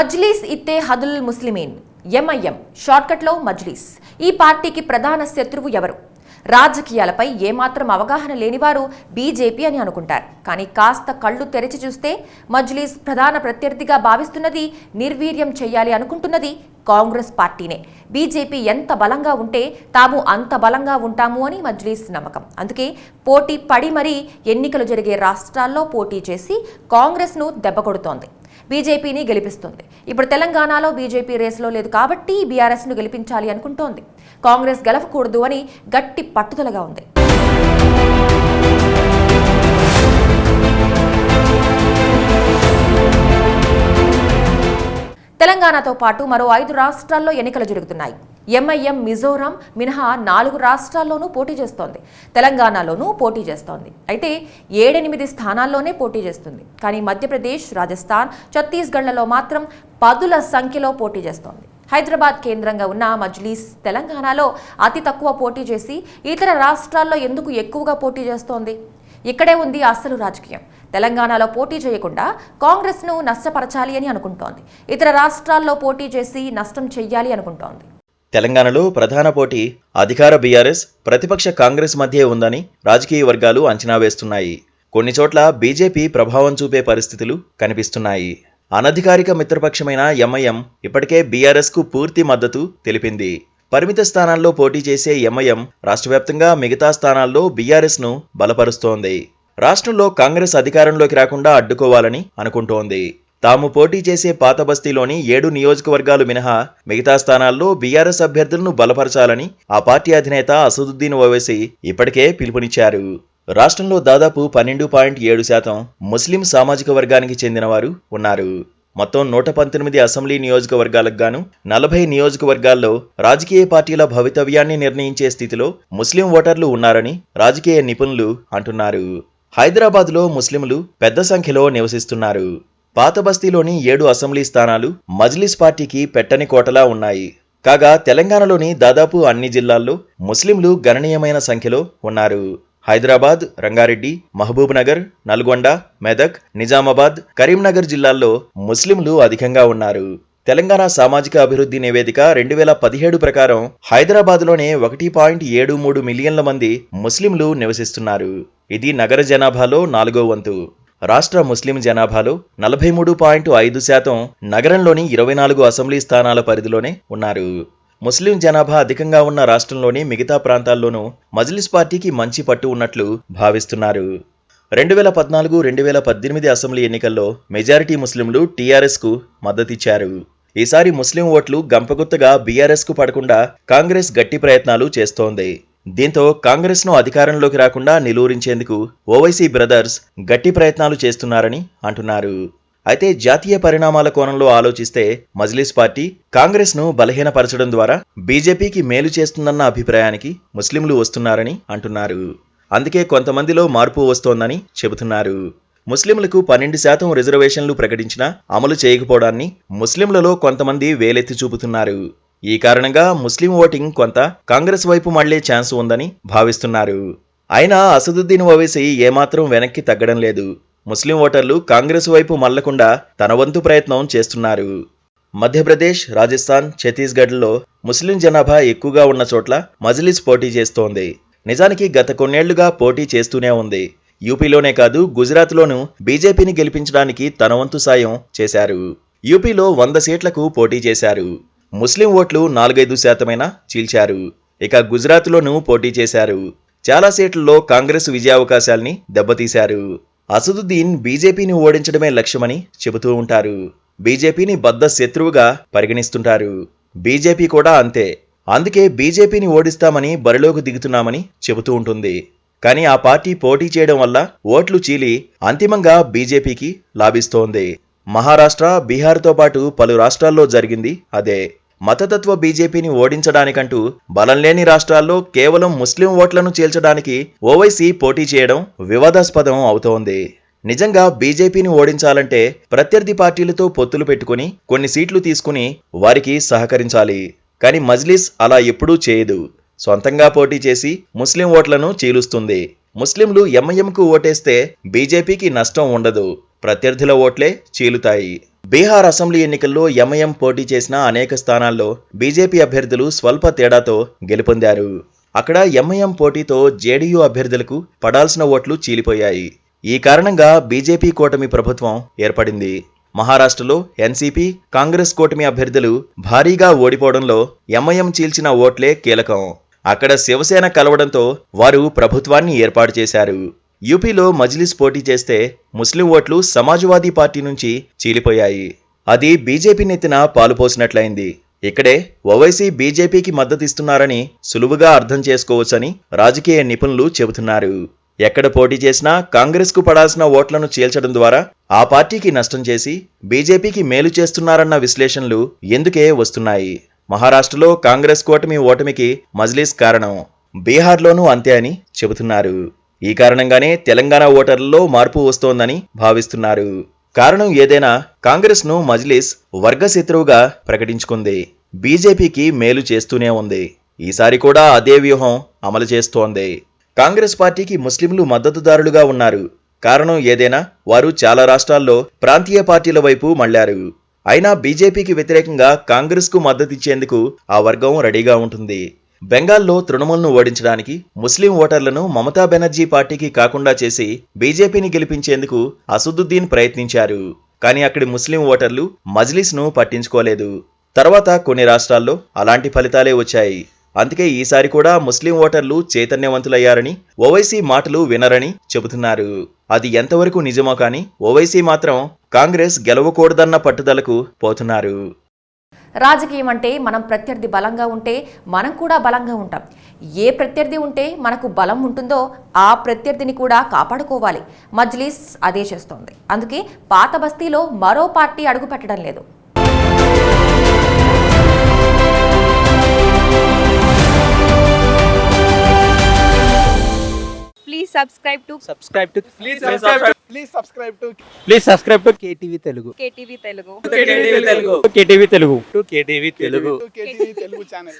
మజ్లీస్ ఇత్తే హదుల్ ముస్లిమీన్ ఎంఐఎం షార్ట్కట్లో మజ్లీస్. ఈ పార్టీకి ప్రధాన శత్రువు ఎవరు? రాజకీయాలపై ఏమాత్రం అవగాహన లేనివారు బీజేపీ అని అనుకుంటారు. కానీ కాస్త కళ్ళు తెరిచి చూస్తే మజ్లీస్ ప్రధాన ప్రత్యర్థిగా భావిస్తున్నది, నిర్వీర్యం చేయాలి అనుకుంటున్నది కాంగ్రెస్ పార్టీనే. బీజేపీ ఎంత బలంగా ఉంటే తాము అంత బలంగా ఉంటాము అని మజ్లీస్ నమ్మకం. అందుకే పోటీ పడి మరీ ఎన్నికలు జరిగే రాష్ట్రాల్లో పోటీ చేసి కాంగ్రెస్ను దెబ్బకొడుతోంది, బీజేపీని గెలిపిస్తుంది. ఇప్పుడు తెలంగాణలో బీజేపీ రేసులో లేదు కాబట్టి బీఆర్ఎస్ను గెలిపించాలి అనుకుంటోంది. కాంగ్రెస్ గెలవకూడదు అని గట్టి పట్టుదలగా ఉంది. తెలంగాణతో పాటు మరో 5 రాష్ట్రాల్లో ఎన్నికలు జరుగుతున్నాయి. ఎంఐఎం మిజోరాం మినహా 4 రాష్ట్రాల్లోనూ పోటీ చేస్తోంది. తెలంగాణలోనూ పోటీ చేస్తోంది. అయితే 7-8 స్థానాల్లోనే పోటీ చేస్తుంది. కానీ మధ్యప్రదేశ్, రాజస్థాన్, ఛత్తీస్గఢ్లలో మాత్రం పదుల సంఖ్యలో పోటీ చేస్తోంది. హైదరాబాద్ కేంద్రంగా ఉన్న మజ్లీస్ తెలంగాణలో అతి తక్కువ పోటీ చేసి ఇతర రాష్ట్రాల్లో ఎందుకు ఎక్కువగా పోటీ చేస్తోంది? ఇక్కడే ఉంది అసలు రాజకీయం. తెలంగాణలో పోటీ చేయకుండా కాంగ్రెస్ను నష్టపరచాలి అని అనుకుంటోంది. ఇతర రాష్ట్రాల్లో పోటీ చేసి నష్టం చెయ్యాలి అనుకుంటోంది. తెలంగాణలో ప్రధాన పోటీ అధికార బీఆర్ఎస్, ప్రతిపక్ష కాంగ్రెస్ మధ్యే ఉందని రాజకీయ వర్గాలు అంచనా వేస్తున్నాయి. కొన్ని చోట్ల బీజేపీ ప్రభావం చూపే పరిస్థితులు కనిపిస్తున్నాయి. అనధికారిక మిత్రపక్షమైన ఎంఐఎం ఇప్పటికే బీఆర్ఎస్కు పూర్తి మద్దతు తెలిపింది. పరిమిత స్థానాల్లో పోటీ చేసే ఎంఐఎం రాష్ట్రవ్యాప్తంగా మిగతా స్థానాల్లో బీఆర్ఎస్ను బలపరుస్తోంది. రాష్ట్రంలో కాంగ్రెస్ అధికారంలోకి రాకుండా అడ్డుకోవాలని అనుకుంటోంది. తాము పోటీ చేసే పాత బస్తీలోని 7 నియోజకవర్గాలు మినహా మిగతా స్థానాల్లో బీఆర్ఎస్ అభ్యర్థులను బలపరచాలని ఆ పార్టీ అధినేత అసదుద్దీన్ ఓవైసీ ఇప్పటికే పిలుపునిచ్చారు. రాష్ట్రంలో దాదాపు 12.7% ముస్లిం సామాజిక వర్గానికి చెందిన వారు ఉన్నారు. మొత్తం 119 అసెంబ్లీ నియోజకవర్గాలకు గాను 40 నియోజకవర్గాల్లో రాజకీయ పార్టీల భవితవ్యాన్ని నిర్ణయించే స్థితిలో ముస్లిం ఓటర్లు ఉన్నారని రాజకీయ నిపుణులు అంటున్నారు. హైదరాబాద్లో ముస్లింలు పెద్ద సంఖ్యలో నివసిస్తున్నారు. పాత బస్తీలోని 7 అసెంబ్లీ స్థానాలు మజ్లిస్ పార్టీకి పెట్టని కోటలా ఉన్నాయి. కాగా తెలంగాణలోని దాదాపు అన్ని జిల్లాల్లో ముస్లింలు గణనీయమైన సంఖ్యలో ఉన్నారు. హైదరాబాద్, రంగారెడ్డి, మహబూబ్ నగర్, నల్గొండ, మెదక్, నిజామాబాద్, కరీంనగర్ జిల్లాల్లో ముస్లింలు అధికంగా ఉన్నారు. తెలంగాణ సామాజిక అభివృద్ధి నివేదిక 2017 ప్రకారం హైదరాబాద్లోనే 1.73 మిలియన్ల మంది ముస్లింలు నివసిస్తున్నారు. ఇది నగర జనాభాలో 4వ వంతు. రాష్ట్ర ముస్లిం జనాభాలో 43.5% నగరంలోని 24 అసెంబ్లీ స్థానాల పరిధిలోనే ఉన్నారు. ముస్లిం జనాభా అధికంగా ఉన్న రాష్ట్రంలోని మిగతా ప్రాంతాల్లోనూ మజ్లిస్ పార్టీకి మంచి పట్టు ఉన్నట్లు భావిస్తున్నారు. 2014-2018 అసెంబ్లీ ఎన్నికల్లో మెజారిటీ ముస్లింలు టీఆర్ఎస్కు మద్దతిచ్చారు. ఈసారి ముస్లిం ఓట్లు గంపగుత్తగా బీఆర్ఎస్కు పడకుండా కాంగ్రెస్ గట్టి ప్రయత్నాలు చేస్తోంది. దీంతో కాంగ్రెస్ను అధికారంలోకి రాకుండా నిలువరించేందుకు ఓవైసీ బ్రదర్స్ గట్టి ప్రయత్నాలు చేస్తున్నారని అంటున్నారు. అయితే జాతీయ పరిణామాల కోణంలో ఆలోచిస్తే మజ్లిస్ పార్టీ కాంగ్రెస్ను బలహీనపరచడం ద్వారా బీజేపీకి మేలు చేస్తుందన్న అభిప్రాయానికి ముస్లింలు వస్తున్నారని అంటున్నారు. అందుకే కొంతమందిలో మార్పు వస్తోందని చెబుతున్నారు. ముస్లింలకు 12% రిజర్వేషన్లు ప్రకటించినా అమలు చేయకపోవడాన్ని ముస్లింలలో కొంతమంది వేలెత్తి చూపుతున్నారు. ఈ కారణంగా ముస్లిం ఓటింగ్ కొంత కాంగ్రెస్ వైపు మళ్లే ఛాన్స్ ఉందని భావిస్తున్నారు. అయినా అసదుద్దీన్ ఓవైసీ ఏమాత్రం వెనక్కి తగ్గడం లేదు. ముస్లిం ఓటర్లు కాంగ్రెస్ వైపు మళ్లకుండా తన వంతు ప్రయత్నం చేస్తున్నారు. మధ్యప్రదేశ్, రాజస్థాన్, ఛత్తీస్గఢ్లో ముస్లిం జనాభా ఎక్కువగా ఉన్న చోట్ల మజ్లిస్ పోటీ చేస్తోంది. నిజానికి గత కొన్నేళ్లుగా పోటీ చేస్తూనే ఉంది. యూపీలోనే కాదు, గుజరాత్లోనూ బీజేపీని గెలిపించడానికి తన వంతు సాయం చేశారు. యూపీలో 100 సీట్లకు పోటీ చేశారు. ముస్లిం ఓట్లు 4-5% చీల్చారు. ఇక గుజరాత్లోనూ పోటీ చేశారు. చాలా సీట్లలో కాంగ్రెస్ విజయావకాశాల్ని దెబ్బతీశారు. అసదుద్దీన్ బీజేపీని ఓడించడమే లక్ష్యమని చెబుతూ ఉంటారు. బీజేపీని బద్ద శత్రువుగా పరిగణిస్తుంటారు. బీజేపీ కూడా అంతే. అందుకే బీజేపీని ఓడిస్తామని బరిలోకి దిగుతున్నామని చెబుతూ ఉంటుంది. కానీ ఆ పార్టీ పోటీ చేయడం వల్ల ఓట్లు చీలి అంతిమంగా బీజేపీకి లాభిస్తోంది. మహారాష్ట్ర, బీహార్తో పాటు పలు రాష్ట్రాల్లో జరిగింది అదే. మతతత్వ బీజేపీని ఓడించడానికంటూ బలం లేని రాష్ట్రాల్లో కేవలం ముస్లిం ఓట్లను చీల్చడానికి ఓవైసీ పోటీ చేయడం వివాదాస్పదం అవుతోంది. నిజంగా బీజేపీని ఓడించాలంటే ప్రత్యర్థి పార్టీలతో పొత్తులు పెట్టుకుని కొన్ని సీట్లు తీసుకుని వారికి సహకరించాలి. కానీ మజ్లిస్ అలా ఎప్పుడూ చేయదు. సొంతంగా పోటీ చేసి ముస్లిం ఓట్లను చీలుస్తుంది. ముస్లింలు ఎంఐఎంకు ఓటేస్తే బీజేపీకి నష్టం ఉండదు. ప్రత్యర్థుల ఓట్లే చీలుతాయి. బీహార్ అసెంబ్లీ ఎన్నికల్లో ఎంఐఎం పోటీ చేసిన అనేక స్థానాల్లో బీజేపీ అభ్యర్థులు స్వల్ప తేడాతో గెలుపొందారు. అక్కడ ఎంఐఎం పోటీతో జేడీయూ అభ్యర్థులకు పడాల్సిన ఓట్లు చీలిపోయాయి. ఈ కారణంగా బీజేపీ కూటమి ప్రభుత్వం ఏర్పడింది. మహారాష్ట్రలో ఎన్సీపీ, కాంగ్రెస్ కూటమి అభ్యర్థులు భారీగా ఓడిపోవడంలో ఎంఐఎం చీల్చిన ఓట్లే కీలకం. అక్కడ శివసేన కలవడంతో వారు ప్రభుత్వాన్ని ఏర్పాటు చేశారు. యూపీలో మజ్లిస్ పోటీ చేస్తే ముస్లిం ఓట్లు సమాజ్వాదీ పార్టీ నుంచి చీలిపోయాయి. అది బీజేపీ నెత్తిన పాలుపోసినట్లయింది. ఇక్కడే ఓవైసీ బీజేపీకి మద్దతిస్తున్నారని సులువుగా అర్థం చేసుకోవచ్చని రాజకీయ నిపుణులు చెబుతున్నారు. ఎక్కడ పోటీ చేసినా కాంగ్రెస్కు పడాల్సిన ఓట్లను చీల్చడం ద్వారా ఆ పార్టీకి నష్టం చేసి బీజేపీకి మేలు చేస్తున్నారన్న విశ్లేషణలు ఎందుకే వస్తున్నాయి. మహారాష్ట్రలో కాంగ్రెస్ కూటమి ఓటమికి మజ్లిస్ కారణం, బీహార్లోనూ అంతే అని చెబుతున్నారు. ఈ కారణంగానే తెలంగాణ ఓటర్లలో మార్పు వస్తోందని భావిస్తున్నారు. కారణం ఏదైనా కాంగ్రెస్ను మజ్లిస్ వర్గశత్రువుగా ప్రకటించుకుంది. బీజేపీకి మేలు చేస్తూనే ఉంది. ఈసారి కూడా అదే వ్యూహం అమలు చేస్తోంది. కాంగ్రెస్ పార్టీకి ముస్లింలు మద్దతుదారులుగా ఉన్నారు. కారణం ఏదైనా వారు చాలా రాష్ట్రాల్లో ప్రాంతీయ పార్టీల వైపు మళ్లారు. అయినా బీజేపీకి వ్యతిరేకంగా కాంగ్రెస్కు మద్దతిచ్చేందుకు ఆ వర్గం రెడీగా ఉంటుంది. బెంగాల్లో తృణమూల్ను ఓడించడానికి ముస్లిం ఓటర్లను మమతా బెనర్జీ పార్టీకి కాకుండా చేసి బీజేపీని గెలిపించేందుకు అసదుద్దీన్ ప్రయత్నించారు. కానీ అక్కడి ముస్లిం ఓటర్లు మజ్లిస్ను పట్టించుకోలేదు. తర్వాత కొన్ని రాష్ట్రాల్లో అలాంటి ఫలితాలే వచ్చాయి. అందుకే ఈసారి కూడా ముస్లిం ఓటర్లు చైతన్యవంతులయ్యారని, ఓవైసీ మాటలు వినరని చెబుతున్నారు. అది ఎంతవరకు నిజమో కానీ ఓవైసీ మాత్రం కాంగ్రెస్ గెలవకూడదన్న పట్టుదలకు పోతున్నారు. రాజకీయం అంటే మనం ప్రత్యర్థి బలంగా ఉంటే మనం కూడా బలంగా ఉంటాం. ఏ ప్రత్యర్థి ఉంటే మనకు బలం ఉంటుందో ఆ ప్రత్యర్థిని కూడా కాపాడుకోవాలి. మజ్లిస్ అదే చేస్తోంది. అందుకే పాత బస్తీలో మరో పార్టీ అడుగు పెట్టడం లేదు. Please subscribe to KTV Telugu. KTV Telugu. KTV Telugu. KTV Telugu channel.